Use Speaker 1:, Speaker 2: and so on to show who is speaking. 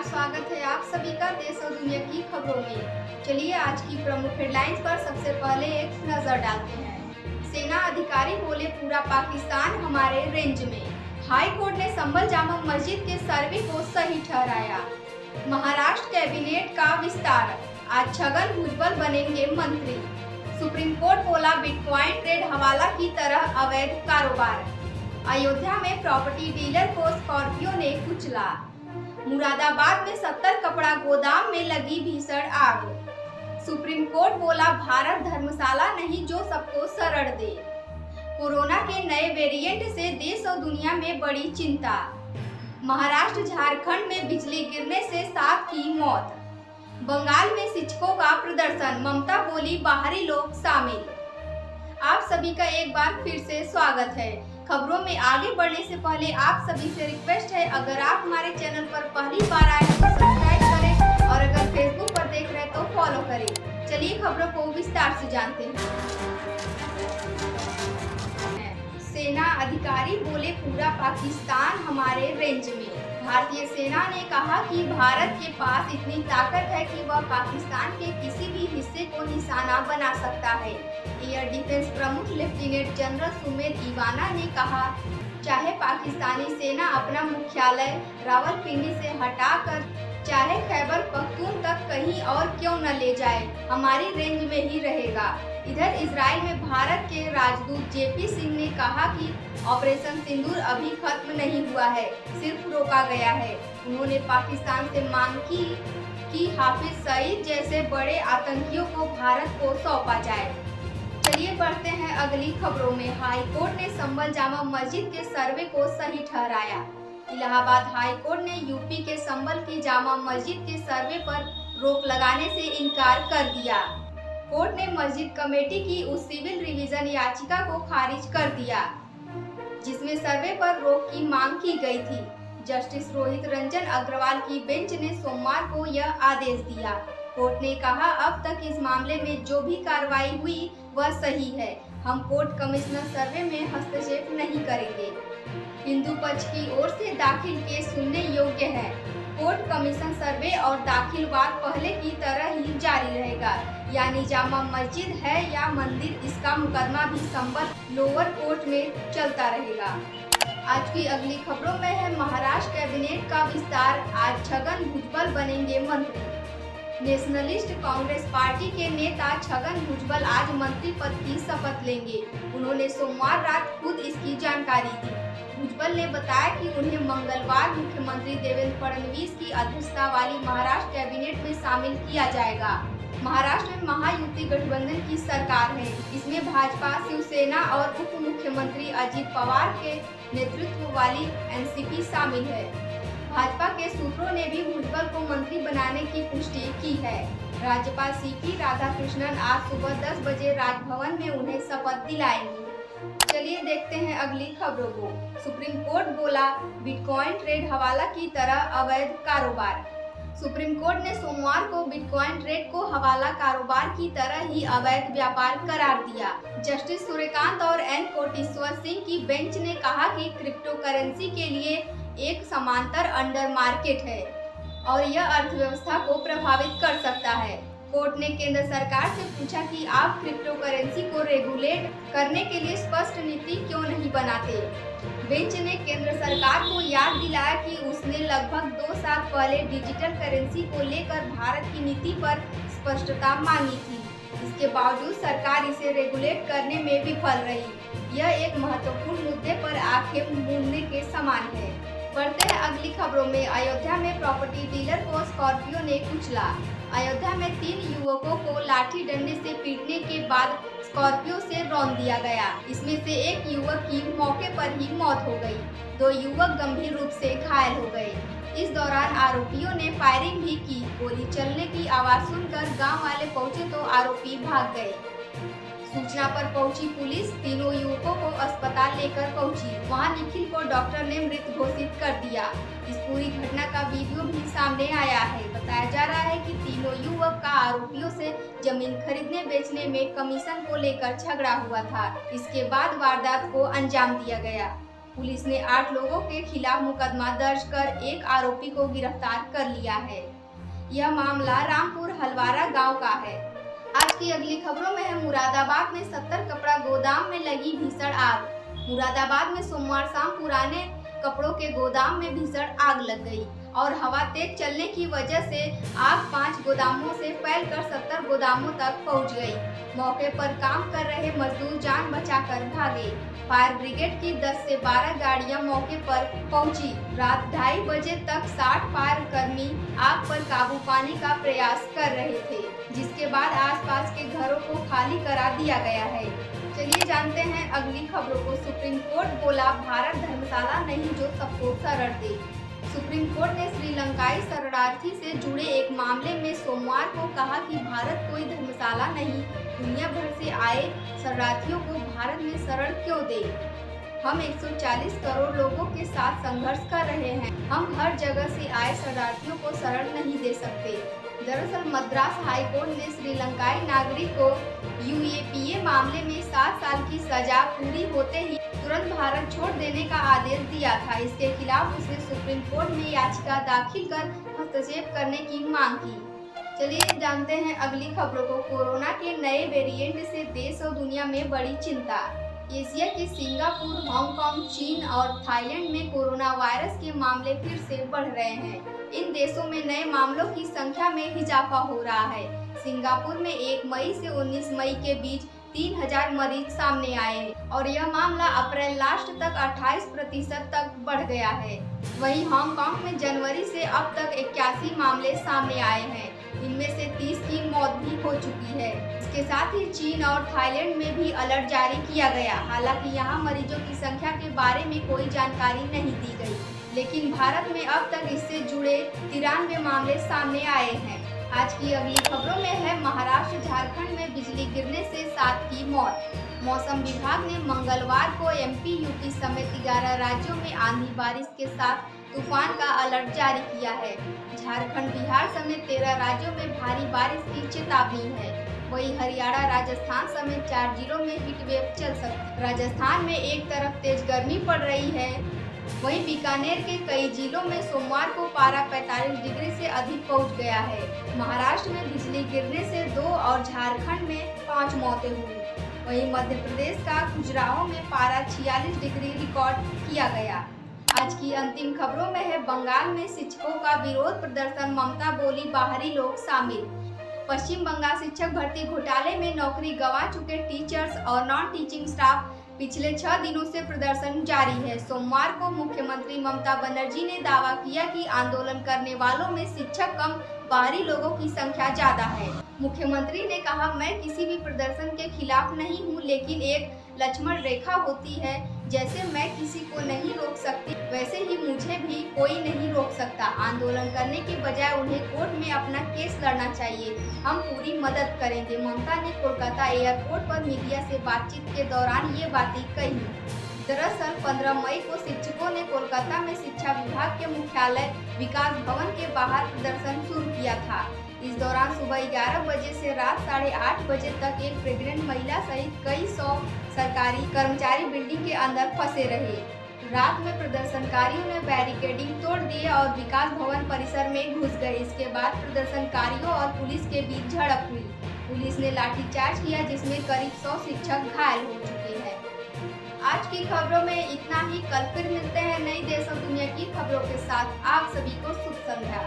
Speaker 1: नमस्कार, स्वागत है आप सभी का देश और दुनिया की खबरों में। चलिए आज की प्रमुख हेडलाइंस पर सबसे पहले एक नजर डालते हैं। सेना अधिकारी बोले पूरा पाकिस्तान हमारे रेंज में। हाई कोर्ट ने संभल जामा मस्जिद के सर्वे को सही ठहराया। महाराष्ट्र कैबिनेट का विस्तार, आज छगन भुजबल बनेंगे मंत्री। सुप्रीम कोर्ट बोला बिटकॉइन ट्रेड हवाला की तरह अवैध कारोबार। अयोध्या में प्रॉपर्टी डीलर को स्कॉर्पियो ने कुचला। मुरादाबाद में 70 कपड़ा गोदाम में लगी भीषण आग। सुप्रीम कोर्ट बोला भारत धर्मशाला नहीं जो सबको शरण दे। कोरोना के नए वेरिएंट से देश और दुनिया में बड़ी चिंता। महाराष्ट्र झारखंड में बिजली गिरने से 7 की मौत। बंगाल में शिक्षकों का प्रदर्शन, ममता बोली बाहरी लोग शामिल। आप सभी का एक बार फिर से स्वागत है। खबरों में आगे बढ़ने से पहले आप सभी से रिक्वेस्ट है, अगर आप हमारे चैनल पर पहली बार आए हैं तो सब्सक्राइब करें और अगर फेसबुक पर देख रहे हैं तो फॉलो करें। चलिए खबरों को विस्तार से जानते हैं। सेना अधिकारी बोले पूरा पाकिस्तान हमारे रेंज में। भारतीय सेना ने कहा कि भारत के पास इतनी ताकत है कि वह पाकिस्तान के किसी भी हिस्से को निशाना बना सकता है। एयर डिफेंस प्रमुख लेफ्टिनेंट जनरल सुमेध इवाना ने कहा, चाहे पाकिस्तानी सेना अपना मुख्यालय रावलपिंडी से हटाकर चाहे खैबर पख्तून तक कहीं और क्यों न ले जाए, हमारी रेंज में ही रहेगा। इधर इजराइल में भारत के राजदूत जेपी सिंह ने कहा कि ऑपरेशन सिंदूर अभी खत्म नहीं हुआ है, सिर्फ रोका गया है। उन्होंने पाकिस्तान से मांग की कि हाफिज सईद जैसे बड़े आतंकियों को भारत को सौंपा जाए। चलिए बढ़ते हैं अगली खबरों में। हाई कोर्ट ने संभल जामा मस्जिद के सर्वे को सही ठहराया। इलाहाबाद हाई कोर्ट ने यूपी के संभल की जामा मस्जिद के सर्वे पर रोक लगाने से इनकार कर दिया। कोर्ट ने मस्जिद कमेटी की उस सिविल रिवीजन याचिका को खारिज कर दिया जिसमें सर्वे पर रोक की मांग की गई थी। जस्टिस रोहित रंजन अग्रवाल की बेंच ने सोमवार को यह आदेश दिया। कोर्ट ने कहा, अब तक इस मामले में जो भी कार्रवाई हुई वह सही है। हम कोर्ट कमिश्नर सर्वे में हस्तक्षेप नहीं करेंगे। हिंदू पक्ष की ओर से दाखिल केस सुनने योग्य है। कोर्ट कमीशन सर्वे और दाखिल वाद पहले की तरह ही जारी रहेगा, यानी जामा मस्जिद है या मंदिर, इसका मुकदमा भी संभल लोअर कोर्ट में चलता रहेगा। आज की अगली खबरों में है महाराष्ट्र कैबिनेट का विस्तार, आज छगन भुजबल बनेंगे मंत्री। नेशनलिस्ट कांग्रेस पार्टी के नेता छगन भुजबल आज मंत्री पद की शपथ लेंगे। उन्होंने सोमवार रात खुद इसकी जानकारी दी। भुजबल ने बताया कि उन्हें मंगलवार मुख्यमंत्री देवेंद्र फडणवीस की अध्यक्षता वाली महाराष्ट्र कैबिनेट में शामिल किया जाएगा। महाराष्ट्र में महायुति गठबंधन की सरकार है। इसमें भाजपा, शिवसेना और उप मुख्यमंत्री अजित पवार के नेतृत्व वाली एनसीपी शामिल है। भाजपा के सूत्रों ने भी भुजबल को मंत्री बनाने की पुष्टि की है। राज्यपाल सीपी राधाकृष्णन आज सुबह 10 बजे राजभवन में उन्हें शपथ दिलाएंगे। चलिए देखते हैं अगली खबरों को। सुप्रीम कोर्ट बोला बिटकॉइन ट्रेड हवाला की तरह अवैध कारोबार। सुप्रीम कोर्ट ने सोमवार को बिटकॉइन ट्रेड को हवाला कारोबार की तरह ही अवैध व्यापार करार दिया। जस्टिस सूर्यकांत और एन कोटेश्वर सिंह की बेंच ने कहा कि क्रिप्टो करेंसी के लिए एक समांतर अंडर मार्केट है और यह अर्थव्यवस्था को प्रभावित कर सकता है। कोर्ट ने केंद्र सरकार से पूछा कि आप क्रिप्टो करेंसी को रेगुलेट करने के लिए स्पष्ट नीति क्यों नहीं बनाते। बेंच ने केंद्र सरकार को याद दिलाया कि उसने लगभग 2 साल पहले डिजिटल करेंसी को लेकर भारत की नीति पर स्पष्टता मांगी थी। इसके बावजूद सरकार इसे रेगुलेट करने में विफल रही। यह एक महत्वपूर्ण मुद्दे पर आंखें मूंदने के समान है। बढ़ते हैं अगली खबरों में। अयोध्या में प्रॉपर्टी डीलर को स्कॉर्पियो ने कुचला। अयोध्या में 3 युवकों को लाठी डंडे से पीटने के बाद स्कॉर्पियो से रौंद दिया गया। इसमें से एक युवक की मौके पर ही मौत हो गई। 2 युवक गंभीर रूप से घायल हो गए। इस दौरान आरोपियों ने फायरिंग भी की। गोली चलने की आवाज सुनकर गांव वाले पहुंचे तो आरोपी भाग गए। सूचना पर पहुंची पुलिस तीनों युवकों को अस्पताल लेकर पहुंची। वहां निखिल को डॉक्टर ने मृत घोषित कर दिया। इस पूरी घटना का वीडियो भी सामने आया है। बताया जा रहा है कि तीनों युवक का आरोपियों से जमीन खरीदने बेचने में कमीशन को लेकर झगड़ा हुआ था। इसके बाद वारदात को अंजाम दिया गया। पुलिस ने 8 लोगों के खिलाफ मुकदमा दर्ज कर एक आरोपी को गिरफ्तार कर लिया है। यह मामला रामपुर हलवारा गांव का है। आज की अगली खबरों में है मुरादाबाद में 70 कपड़ा गोदाम में लगी भीषण आग। मुरादाबाद में सोमवार शाम पुराने कपड़ों के गोदाम में भीषण आग लग गई और हवा तेज चलने की वजह से आग 5 गोदामों से फैलकर 70 गोदामों तक पहुंच गई। मौके पर काम कर रहे मजदूर जान बचाकर भागे। फायर ब्रिगेड की 10 से 12 गाड़ियां मौके पर पहुंची। रात 2:30 बजे तक 60 फायर कर्मी आग पर काबू पाने का प्रयास कर रहे थे, जिसके बाद आसपास के घरों को खाली करा दिया गया है। चलिए जानते हैं अगली खबरों को। सुप्रीम कोर्ट बोला भारत धर्मशाला नहीं जो सबको शरण दे। सुप्रीम कोर्ट ने श्रीलंकाई शरणार्थी से जुड़े एक मामले में सोमवार को कहा कि भारत कोई धर्मशाला नहीं, दुनिया भर से आए शरणार्थियों को भारत में शरण क्यों दे। हम 140 करोड़ लोगों के साथ संघर्ष कर रहे हैं। हम हर जगह से आए शरणार्थियों को शरण नहीं दे सकते। दरअसल मद्रास हाई कोर्ट ने श्रीलंकाई नागरिक को यूएपीए मामले में 7 साल की सजा पूरी होते ही तुरंत भारत छोड़ देने का आदेश दिया था। इसके खिलाफ उसने सुप्रीम कोर्ट में याचिका दाखिल कर हस्तक्षेप करने की मांग की। चलिए जानते हैं अगली खबरों को। कोरोना के नए वेरिएंट से देश और दुनिया में बड़ी चिंता। एशिया के सिंगापुर, हांगकांग, चीन और थाईलैंड में कोरोना वायरस के मामले फिर से बढ़ रहे हैं। इन देशों में नए मामलों की संख्या में इजाफा हो रहा है। सिंगापुर में 1 मई से 19 मई के बीच 3000 मरीज सामने आए हैं और यह मामला अप्रैल लास्ट तक 28% तक बढ़ गया है। वहीं हांगकांग में जनवरी से अब तक 81 मामले सामने आए हैं। इनमें से 30 की मौत भी हो चुकी है। इसके साथ ही चीन और थाईलैंड में भी अलर्ट जारी किया गया। हालांकि यहां मरीजों की संख्या के बारे में कोई जानकारी नहीं दी गई, लेकिन भारत में अब तक इससे जुड़े 93 मामले सामने आए हैं। आज की अगली खबरों में है महाराष्ट्र, झारखंड में बिजली गिरने से 7 की मौत। मौसम विभाग ने मंगलवार को एमपी, यूपी समेत 11 राज्यों में आंधी बारिश के साथ तूफान का अलर्ट जारी किया है। झारखंड, बिहार समेत 13 राज्यों में भारी बारिश की चेतावनी है। वहीं हरियाणा, राजस्थान समेत 4 जिलों में हीटवेव चल सकती है। राजस्थान में एक तरफ तेज गर्मी पड़ रही है, वहीं बीकानेर के कई जिलों में सोमवार को पारा 45 डिग्री से अधिक पहुंच गया है। महाराष्ट्र में बिजली गिरने से 2 और झारखंड में 5 मौतें हुई। वहीं मध्य प्रदेश का खजुराहो में पारा 46 डिग्री रिकॉर्ड किया गया। आज की अंतिम खबरों में है बंगाल में शिक्षकों का विरोध प्रदर्शन, ममता बोली बाहरी लोग शामिल। पश्चिम बंगाल शिक्षक भर्ती घोटाले में नौकरी गंवा चुके टीचर्स और नॉन टीचिंग स्टाफ पिछले 6 दिनों से प्रदर्शन जारी है। सोमवार को मुख्यमंत्री ममता बनर्जी ने दावा किया कि आंदोलन करने वालों में शिक्षक कम, बाहरी लोगों की संख्या ज्यादा है। मुख्यमंत्री ने कहा, मैं किसी भी प्रदर्शन के खिलाफ नहीं हूं, लेकिन एक लक्ष्मण रेखा होती है। जैसे मैं किसी को नहीं रोक सकती, वैसे ही मुझे भी कोई नहीं रोक सकता। आंदोलन करने के बजाय उन्हें कोर्ट में अपना केस लड़ना चाहिए। हम पूरी मदद करेंगे। ममता ने कोलकाता एयरपोर्ट पर मीडिया से बातचीत के दौरान ये बातें कही। दरअसल 15 मई को शिक्षकों ने कोलकाता में शिक्षा विभाग के मुख्यालय विकास भवन के बाहर प्रदर्शन शुरू किया था। इस दौरान सुबह 11 बजे से रात 8:30 बजे तक एक प्रेग्नेंट महिला सहित कई 100 सरकारी कर्मचारी बिल्डिंग के अंदर फंसे रहे। रात में प्रदर्शनकारियों ने बैरिकेडिंग तोड़ दिए और विकास भवन परिसर में घुस गए। इसके बाद प्रदर्शनकारियों और पुलिस के बीच झड़प हुई। पुलिस ने लाठीचार्ज किया, जिसमें करीब 100 शिक्षक घायल हो चुके हैं। आज की खबरों में इतना ही। कल फिर मिलते हैं नई देश और दुनिया की खबरों के साथ। आप सभी को शुभ संध्या।